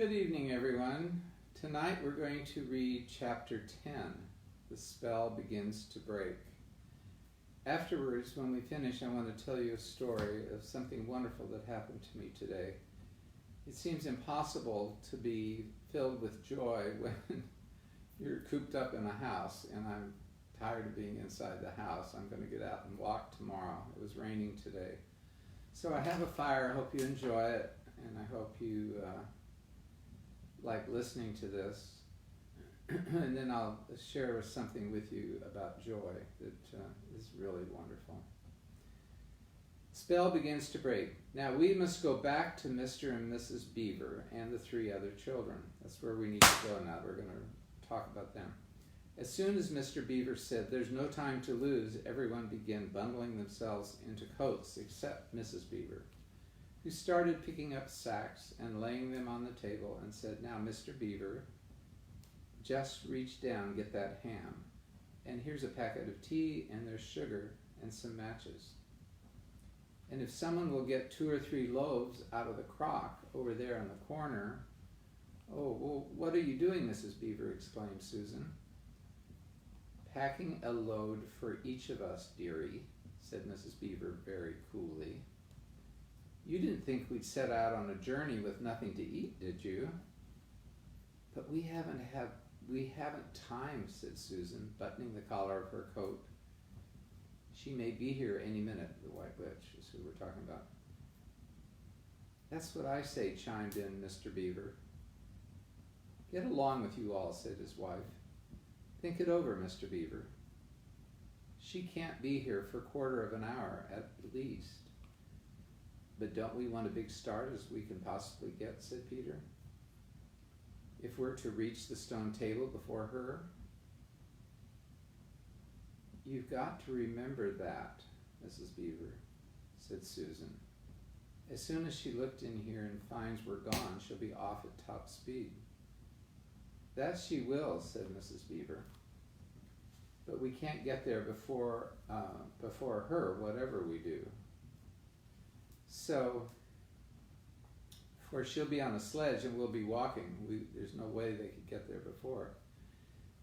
Good evening, everyone. Tonight we're going to read chapter 10, The Spell Begins to Break. Afterwards, when we finish, I want to tell you a story of something wonderful that happened to me today. It seems impossible to be filled with joy when you're cooped up in a house, and I'm tired of being inside the house. I'm going to get out and walk tomorrow. It was raining today. So I have a fire. I hope you enjoy it, and I hope you like listening to this. And then I'll share something with you about joy that is really wonderful. Spell begins to break. Now we must go back to Mr. and Mrs. Beaver and the 3 other children. That's where we need to go now. We're going to talk about them. As soon as Mr. Beaver said, "There's no time to lose," everyone began bundling themselves into coats except Mrs. Beaver, who started picking up sacks and laying them on the table and said, "Now, Mr. Beaver, just reach down, get that ham. And here's a packet of tea, and there's sugar and some matches. And if someone will get 2 or 3 loaves out of the crock over there in the corner." "Oh, well, what are you doing, Mrs. Beaver?" exclaimed Susan. "Packing a load for each of us, dearie," said Mrs. Beaver very coolly. "You didn't think we'd set out on a journey with nothing to eat, did you?" "But we haven't time," said Susan, buttoning the collar of her coat. "She may be here any minute," the White Witch is who we're talking about. "That's what I say," chimed in Mr. Beaver. "Get along with you all," said his wife. "Think it over, Mr. Beaver. She can't be here for a quarter of an hour at least." "But don't we want a big start as we can possibly get?" said Peter. "If we're to reach the stone table before her?" "You've got to remember that, Mrs. Beaver," said Susan. "As soon as she looked in here and finds we're gone, she'll be off at top speed." "That she will," said Mrs. Beaver. "But we can't get there before her, whatever we do. For she'll be on a sledge and we'll be walking. There's no way they could get there before."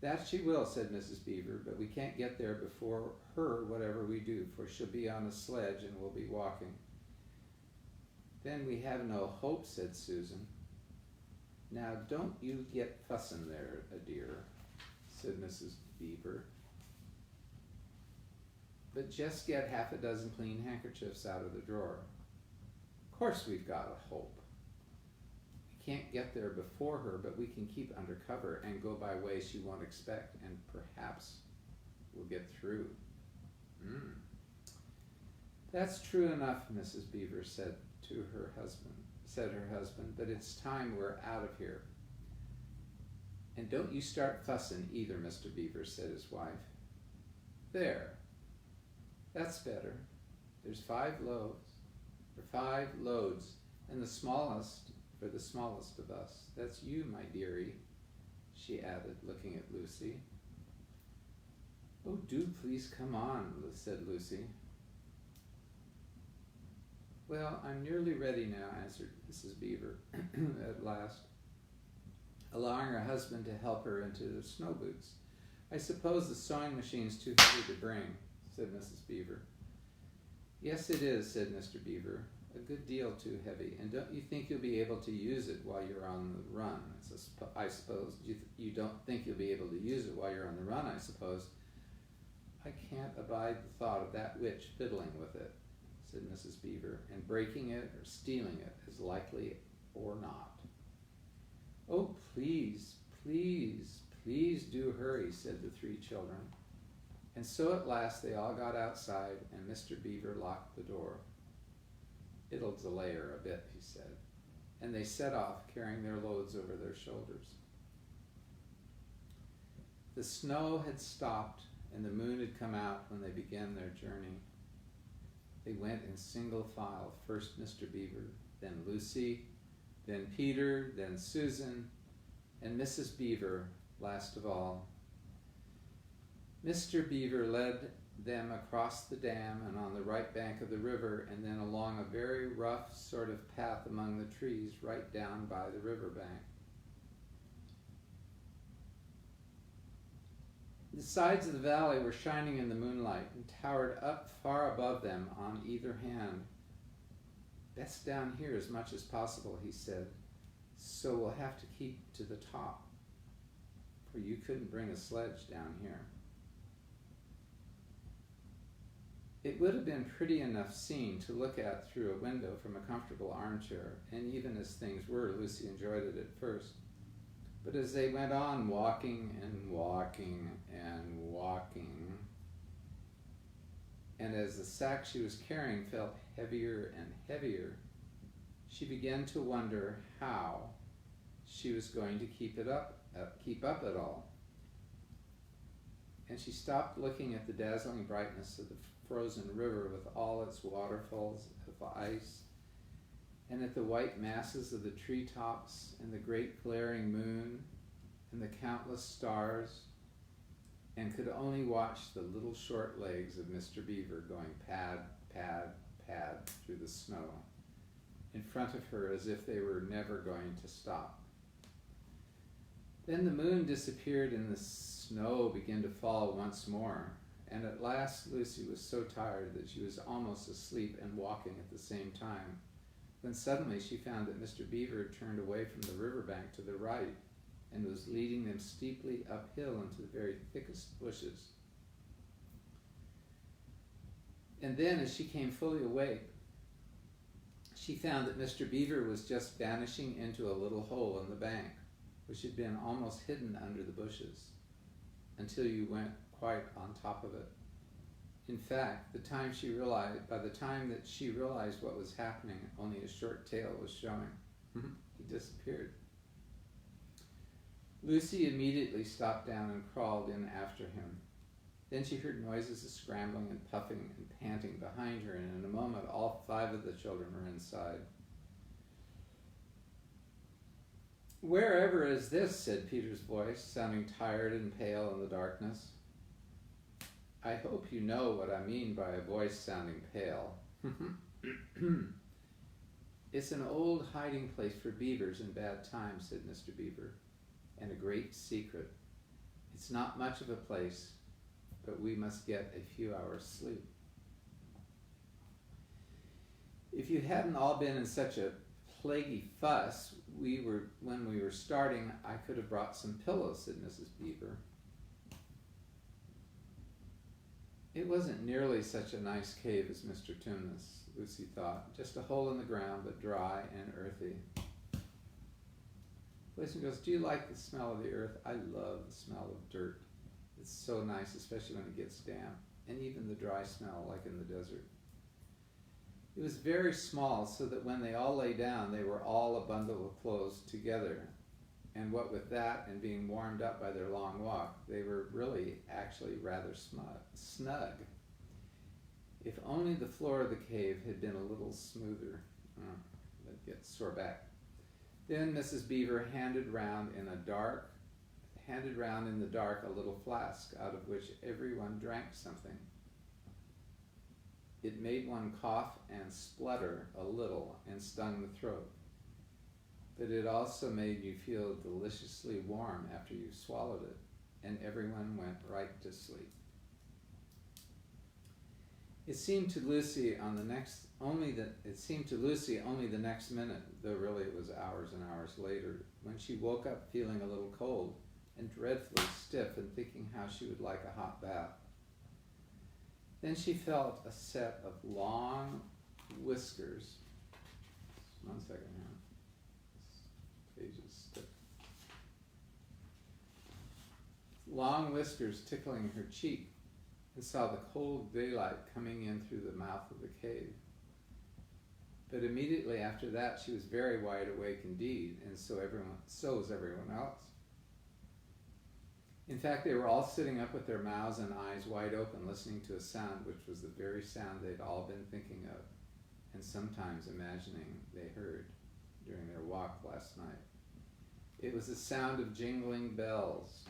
"That she will," said Mrs. Beaver, "but we can't get there before her, whatever we do, for she'll be on a sledge and we'll be walking." "Then we have no hope," said Susan. "Now don't you get fussin' there, a dear," said Mrs. Beaver. "But just get half a dozen clean handkerchiefs out of the drawer. Of course we've got a hope. We can't get there before her, but we can keep under cover and go by ways she won't expect, and perhaps we'll get through." "That's true enough," Mrs. Beaver said her husband, "but it's time we're out of here." "And don't you start fussin' either, Mr. Beaver," said his wife. "There. That's better. There's 5 loads, and the smallest for the smallest of us. That's you, my dearie," she added, looking at Lucy. "Oh, do please come on," said Lucy. "Well, I'm nearly ready now," answered Mrs. Beaver at last, allowing her husband to help her into the snow boots. "I suppose the sewing machine's too heavy to bring," said Mrs. Beaver. "Yes, it is," said Mr. Beaver. "A good deal too heavy. And don't you think you'll be able to use it while you're on the run? I suppose you don't think you'll be able to use it while you're on the run, I suppose." "I can't abide the thought of that witch fiddling with it," said Mrs. Beaver, "and breaking it or stealing it, as likely or not." "Oh, please, please, please do hurry," said the 3 children. And so at last they all got outside, and Mr. Beaver locked the door. "It'll delay her a bit," he said, and they set off, carrying their loads over their shoulders. The snow had stopped, and the moon had come out when they began their journey. They went in single file, first Mr. Beaver, then Lucy, then Peter, then Susan, and Mrs. Beaver last of all. Mr. Beaver led them across the dam and on the right bank of the river, and then along a very rough sort of path among the trees right down by the river bank. The sides of the valley were shining in the moonlight and towered up far above them on either hand. "Best down here as much as possible," he said, "so we'll have to keep to the top, for you couldn't bring a sledge down here." It would have been pretty enough scene to look at through a window from a comfortable armchair, and even as things were, Lucy enjoyed it at first. But as they went on walking and walking and walking, and as the sack she was carrying felt heavier and heavier, she began to wonder how she was going to keep up at all. And she stopped looking at the dazzling brightness of the frozen river with all its waterfalls of ice, and at the white masses of the treetops, and the great glaring moon, and the countless stars, and could only watch the little short legs of Mr. Beaver going pad, pad, pad through the snow in front of her as if they were never going to stop. Then the moon disappeared and the snow began to fall once more, and at last Lucy was so tired that she was almost asleep and walking at the same time. Then suddenly she found that Mr. Beaver turned away from the riverbank to the right and was leading them steeply uphill into the very thickest bushes. And then, as she came fully awake, she found that Mr. Beaver was just vanishing into a little hole in the bank, which had been almost hidden under the bushes, until you went quite on top of it. In fact, by the time that she realized what was happening, only a short tail was showing. He disappeared. Lucy immediately stopped down and crawled in after him. Then she heard noises of scrambling and puffing and panting behind her, and in a moment all 5 of the children were inside. "Wherever is this?" said Peter's voice, sounding tired and pale in the darkness. "I hope you know what I mean by a voice sounding pale." "It's an old hiding place for beavers in bad times," said Mr. Beaver, "and a great secret. It's not much of a place, but we must get a few hours' sleep." "If you hadn't all been in such a plaguey fuss when we were starting, I could have brought some pillows," said Mrs. Beaver. It wasn't nearly such a nice cave as Mr. Tumnus, Lucy thought. Just a hole in the ground, but dry and earthy. Boys and girls, do you like the smell of the earth? I love the smell of dirt. It's so nice, especially when it gets damp, and even the dry smell, like in the desert. It was very small, so that when they all lay down, they were all a bundle of clothes together. And what with that and being warmed up by their long walk, they were really actually rather snug. If only the floor of the cave had been a little smoother. I'd get sore back. Then Mrs. Beaver handed round in the dark a little flask, out of which everyone drank something. It made one cough and splutter a little and stung the throat. But it also made you feel deliciously warm after you swallowed it, and everyone went right to sleep. It seemed to Lucy only the next minute, though really it was hours and hours later, when she woke up feeling a little cold and dreadfully stiff and thinking how she would like a hot bath. Then she felt a set of long whiskers. 1 second here. This page is stiff. Long whiskers tickling her cheek, and saw the cold daylight coming in through the mouth of the cave. But immediately after that, she was very wide awake indeed, and so was everyone else. In fact, they were all sitting up with their mouths and eyes wide open, listening to a sound which was the very sound they'd all been thinking of, and sometimes imagining they heard during their walk last night. It was the sound of jingling bells.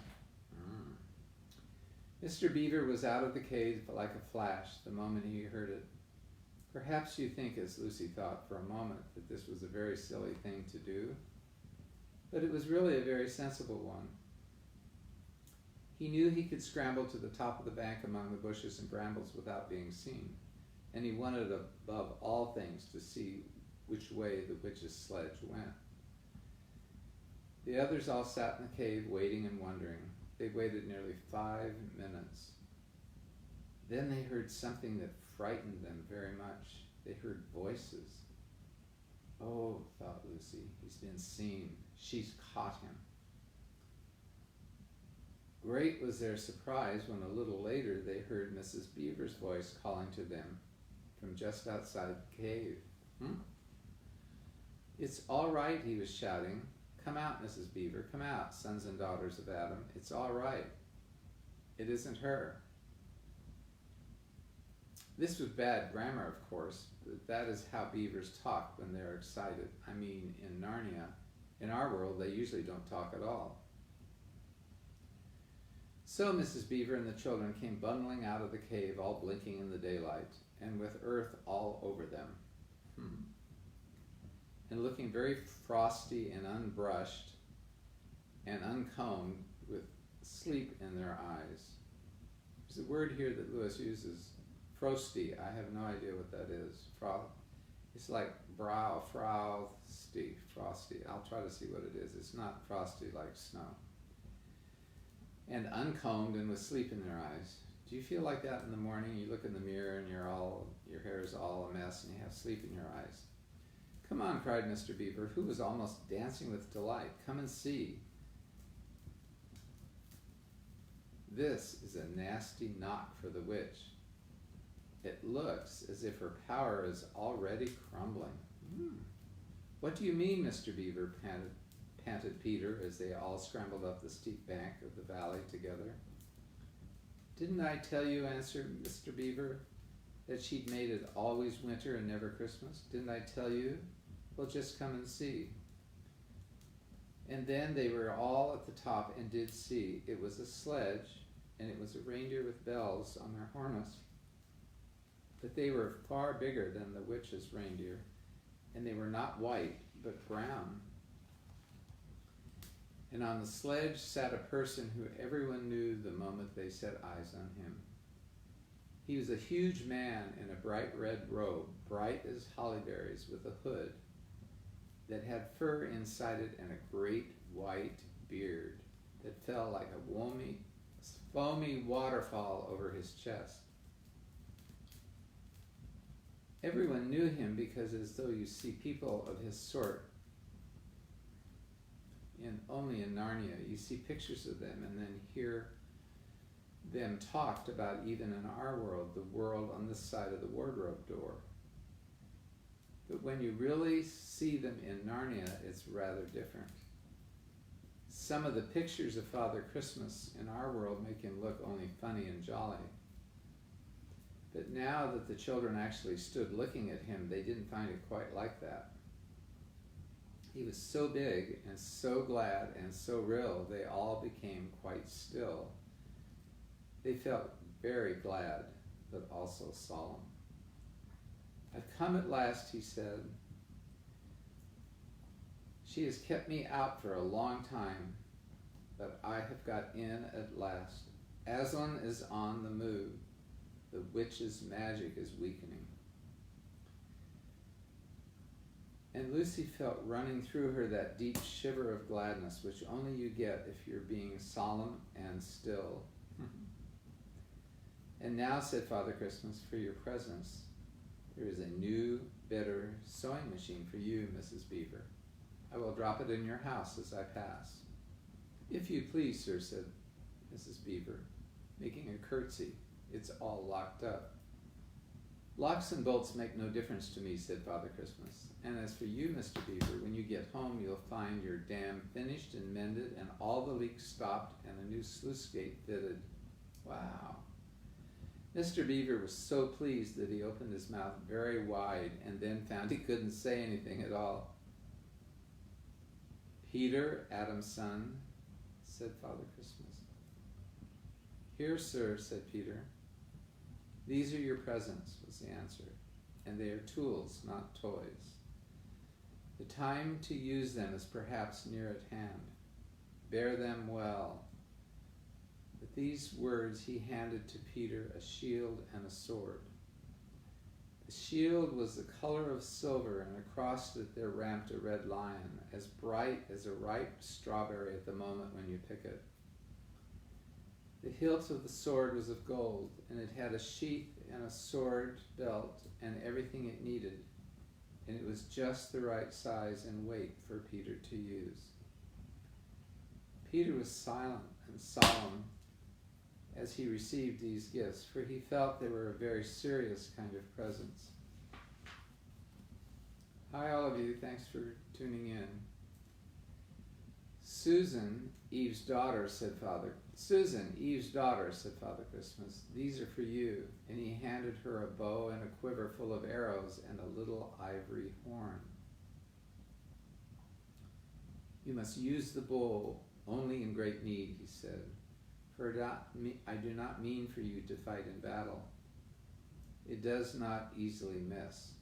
Mr. Beaver was out of the cave like a flash the moment he heard it. Perhaps you think, as Lucy thought for a moment, that this was a very silly thing to do, but it was really a very sensible one. He knew he could scramble to the top of the bank among the bushes and brambles without being seen, and he wanted above all things to see which way the witch's sledge went. The others all sat in the cave waiting and wondering. They waited nearly 5 minutes. Then they heard something that frightened them very much. They heard voices. Oh, thought Lucy, he's been seen. She's caught him. Great was their surprise when a little later they heard Mrs. Beaver's voice calling to them from just outside the cave. It's all right, he was shouting. Come out, Mrs. Beaver, come out, sons and daughters of Adam. It's all right. It isn't her. This was bad grammar, of course, but that is how beavers talk when they're excited. I mean, in Narnia, in our world, they usually don't talk at all. So Mrs. Beaver and the children came bundling out of the cave, all blinking in the daylight, and with earth all over them, and looking very frosty and unbrushed and uncombed, with sleep in their eyes. There's a word here that Lewis uses, frosty. I have no idea what that is. It's like frosty. I'll try to see what it is. It's not frosty like snow. And uncombed and with sleep in their eyes. Do you feel like that in the morning? You look in the mirror and your hair is all a mess and you have sleep in your eyes. Come on, cried Mr. Beaver, who was almost dancing with delight. Come and see. This is a nasty knock for the witch. It looks as if her power is already crumbling. What do you mean, Mr. Beaver, panted Peter as they all scrambled up the steep bank of the valley together. Didn't I tell you, answered Mr. Beaver, that she'd made it always winter and never Christmas? Didn't I tell you? Well, just come and see. And then they were all at the top and did see. It was a sledge, and it was a reindeer with bells on their harness. But they were far bigger than the witch's reindeer, and they were not white, but brown. And on the sledge sat a person who everyone knew the moment they set eyes on him. He was a huge man in a bright red robe, bright as holly berries, with a hood that had fur inside it and a great white beard that fell like a foamy waterfall over his chest. Everyone knew him because, as though you see people of his sort only in Narnia, you see pictures of them and then hear them talked about even in our world, the world on this side of the wardrobe door. But when you really see them in Narnia, it's rather different. Some of the pictures of Father Christmas in our world make him look only funny and jolly. But now that the children actually stood looking at him, they didn't find it quite like that. He was so big and so glad and so real, they all became quite still. They felt very glad, but also solemn. I've come at last, he said. She has kept me out for a long time, but I have got in at last. Aslan is on the move. The witch's magic is weakening. And Lucy felt running through her that deep shiver of gladness which only you get if you're being solemn and still. And now, said Father Christmas, for your presents, there is a new, better sewing machine for you, Mrs. Beaver. I will drop it in your house as I pass. If you please, sir, said Mrs. Beaver, making a curtsy. It's all locked up. Locks and bolts make no difference to me, said Father Christmas. And as for you, Mr. Beaver, when you get home, you'll find your dam finished and mended and all the leaks stopped and a new sluice gate fitted. Wow. Mr. Beaver was so pleased that he opened his mouth very wide and then found he couldn't say anything at all. Peter, Adam's son, said Father Christmas. Here, sir, said Peter. These are your presents, was the answer, and they are tools, not toys. The time to use them is perhaps near at hand. Bear them well. With these words he handed to Peter a shield and a sword. The shield was the color of silver, and across it there ramped a red lion, as bright as a ripe strawberry at the moment when you pick it. The hilt of the sword was of gold, and it had a sheath and a sword belt and everything it needed, and it was just the right size and weight for Peter to use. Peter was silent and solemn as he received these gifts, for he felt they were a very serious kind of presents. Hi, all of you. Thanks for tuning in. Susan, Eve's daughter, said Father Christmas, these are for you. And he handed her a bow and a quiver full of arrows and a little ivory horn. You must use the bow only in great need, he said, for I do not mean for you to fight in battle. It does not easily miss.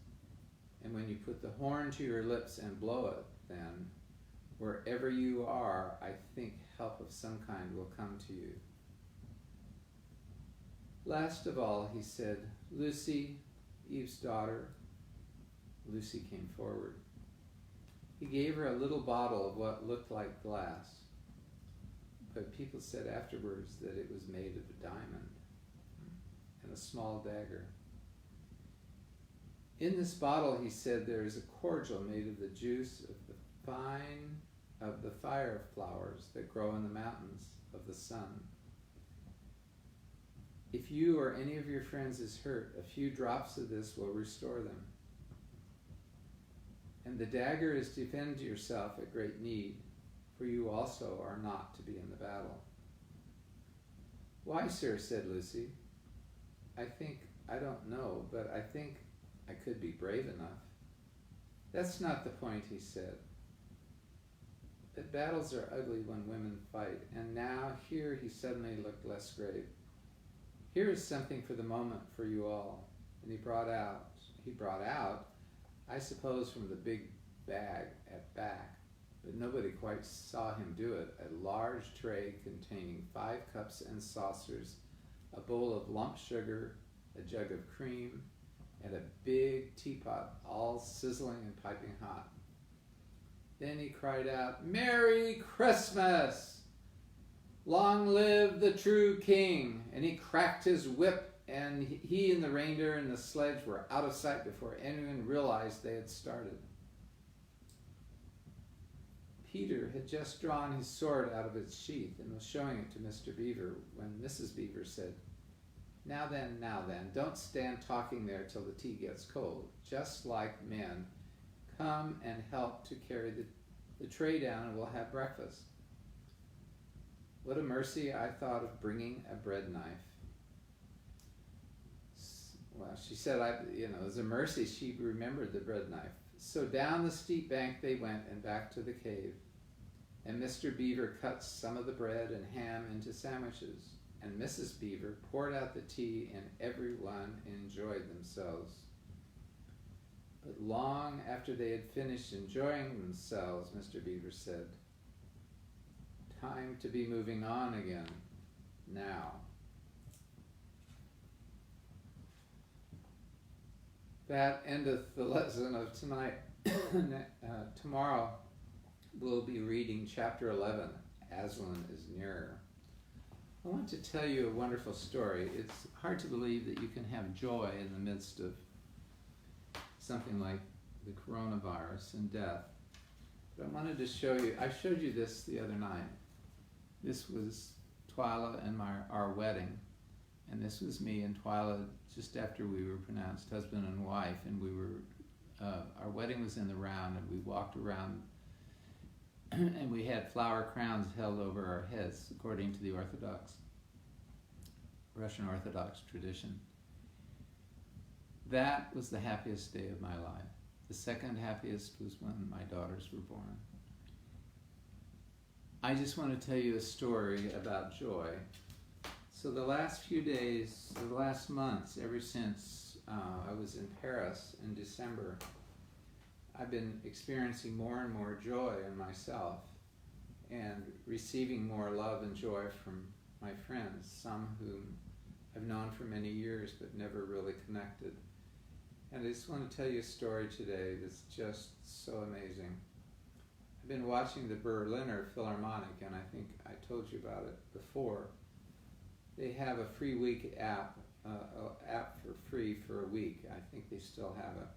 And when you put the horn to your lips and blow it, then, wherever you are, I think help of some kind will come to you. Last of all, he said, Lucy, Eve's daughter. Lucy came forward. He gave her a little bottle of what looked like glass, but people said afterwards that it was made of a diamond and a small dagger. In this bottle, he said, there is a cordial made of the juice of the fire flowers that grow in the mountains of the sun. If you or any of your friends is hurt, a few drops of this will restore them. And the dagger is to defend yourself at great need, for you also are not to be in the battle. Why, sir, said Lucy. I don't know, but I think I could be brave enough. That's not the point, he said. But battles are ugly when women fight, and now here he suddenly looked less grave. Here is something for the moment for you all. And he brought out, I suppose from the big bag at back, but nobody quite saw him do it, a large tray containing 5 cups and saucers, a bowl of lump sugar, a jug of cream, and a big teapot, all sizzling and piping hot. Then he cried out, Merry Christmas! Long live the true king! And he cracked his whip, and he and the reindeer and the sledge were out of sight before anyone realized they had started. Peter had just drawn his sword out of its sheath and was showing it to Mr. Beaver when Mrs. Beaver said, Now then, don't stand talking there till the tea gets cold. Just like men, come and help to carry the tray down and we'll have breakfast. What a mercy, I thought, of bringing a bread knife. Well, she said, it was a mercy she remembered the bread knife. So down the steep bank they went and back to the cave. And Mr. Beaver cut some of the bread and ham into sandwiches. And Mrs. Beaver poured out the tea, and everyone enjoyed themselves. But long after they had finished enjoying themselves, Mr. Beaver said, Time to be moving on again, now. That endeth the lesson of tonight. Tomorrow we'll be reading chapter 11, Aslan is Nearer. I want to tell you a wonderful story. It's hard to believe that you can have joy in the midst of something like the coronavirus and death. But I wanted to show you, I showed you this the other night. This was Twyla and our wedding. And this was me and Twyla just after we were pronounced husband and wife. And we were, our wedding was in the round, and we walked around and we had flower crowns held over our heads according to the Russian Orthodox tradition. That was the happiest day of my life. The second happiest was when my daughters were born. I just want to tell you a story about joy. So the last few days, the last months, ever since I was in Paris in December, I've been experiencing more and more joy in myself and receiving more love and joy from my friends, some whom I've known for many years but never really connected. And I just want to tell you a story today that's just so amazing. I've been watching the Berliner Philharmonic, and I think I told you about it before. They have a free week app for free for a week. I think they still have it.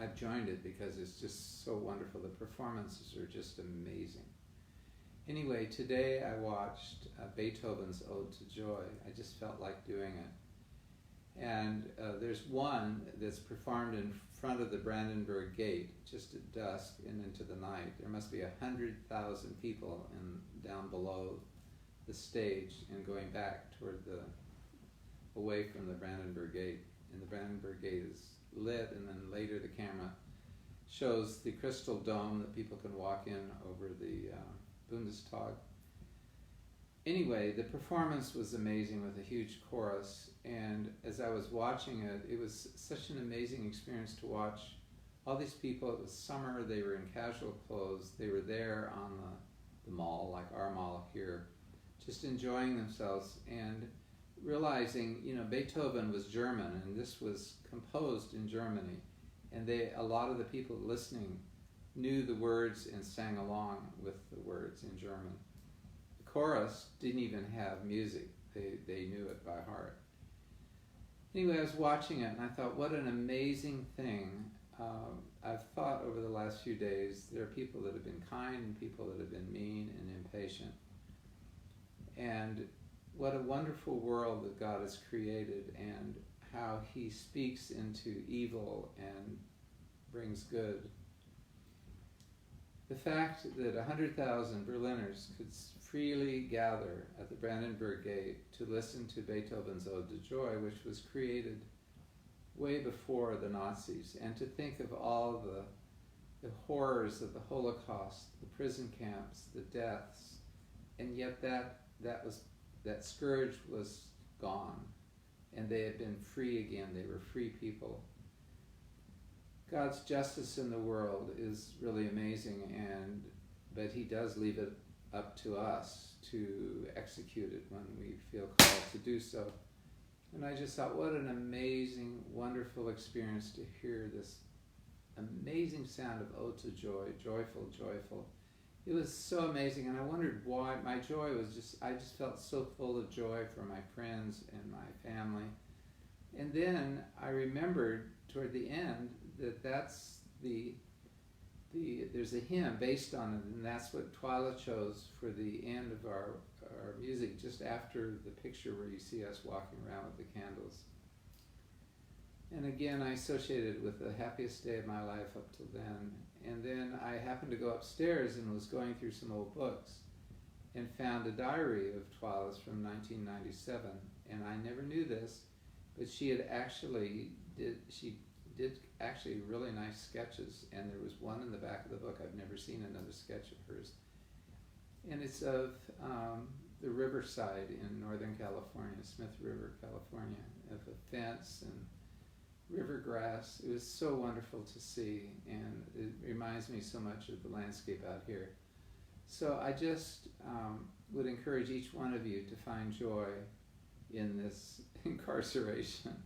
I've joined it because it's just so wonderful. The performances are just amazing. Anyway, today I watched Beethoven's Ode to Joy. I just felt like doing it. And there's one that's performed in front of the Brandenburg Gate, just at dusk and into the night. There must be 100,000 people down below the stage and going back toward away from the Brandenburg Gate. And the Brandenburg Gate is lit, and then later the camera shows the crystal dome that people can walk in over the Bundestag. Anyway, the performance was amazing with a huge chorus, and as I was watching it, it was such an amazing experience to watch all these people. It was summer, they were in casual clothes, they were there on the mall, like our mall here, just enjoying themselves and realizing, Beethoven was German, and this was composed in Germany, and a lot of the people listening knew the words and sang along with the words in German. The chorus didn't even have music. They knew it by heart. Anyway, I was watching it, and I thought, what an amazing thing. I've thought over the last few days, there are people that have been kind and people that have been mean and impatient. And what a wonderful world that God has created, and how He speaks into evil and brings good. The fact that 100,000 Berliners could freely gather at the Brandenburg Gate to listen to Beethoven's Ode to Joy, which was created way before the Nazis, and to think of all the horrors of the Holocaust, the prison camps, the deaths, and yet that scourge was gone, and they had been free again. They were free people. God's justice in the world is really amazing, but He does leave it up to us to execute it when we feel called to do so. And I just thought, what an amazing, wonderful experience to hear this amazing sound of Ode to Joy, joyful, joyful. It was so amazing, and I wondered why. My joy was I just felt so full of joy for my friends and my family. And then I remembered toward the end that there's a hymn based on it, and that's what Twyla chose for the end of our music, just after the picture where you see us walking around with the candles. And again, I associated it with the happiest day of my life up till then. And then I happened to go upstairs and was going through some old books and found a diary of Twyla's from 1997. And I never knew this, but she did actually really nice sketches, and there was one in the back of the book. I've never seen another sketch of hers. And it's of the riverside in Northern California, Smith River, California, of a fence and river grass. It was so wonderful to see, and it reminds me so much of the landscape out here. So I just would encourage each one of you to find joy in this incarceration,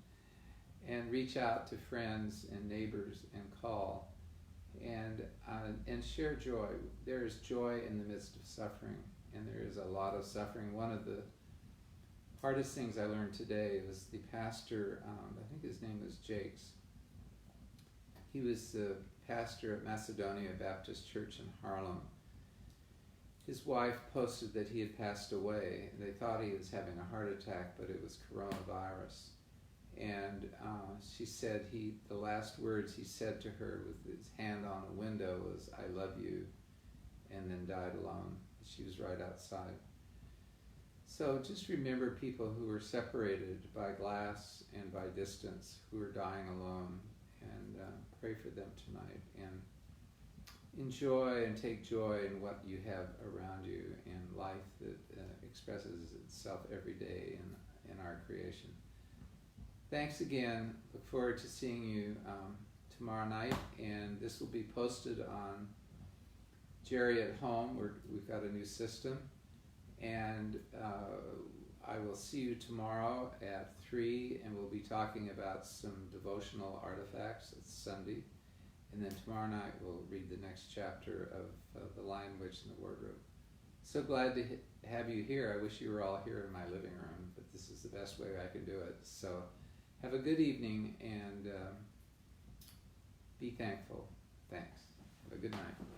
and reach out to friends and neighbors and call, and share joy. There is joy in the midst of suffering, and there is a lot of suffering. One of the hardest things I learned today was the pastor, I think his name was Jakes. He was the pastor at Macedonia Baptist Church in Harlem. His wife posted that he had passed away. They thought he was having a heart attack, but it was coronavirus. And she said the last words he said to her with his hand on a window was, "I love you," and then died alone. She was right outside. So just remember people who were separated by glass and by distance, who are dying alone, and pray for them tonight. And enjoy and take joy in what you have around you in life that expresses itself every day in our creation. Thanks again. Look forward to seeing you tomorrow night, and this will be posted on Jerry at Home. We've got a new system, And I will see you tomorrow at 3, and we'll be talking about some devotional artifacts. It's Sunday. And then tomorrow night we'll read the next chapter of The Lion, Witch, and the Wardrobe. So glad to have you here. I wish you were all here in my living room, but this is the best way I can do it. So have a good evening, and be thankful. Thanks. Have a good night.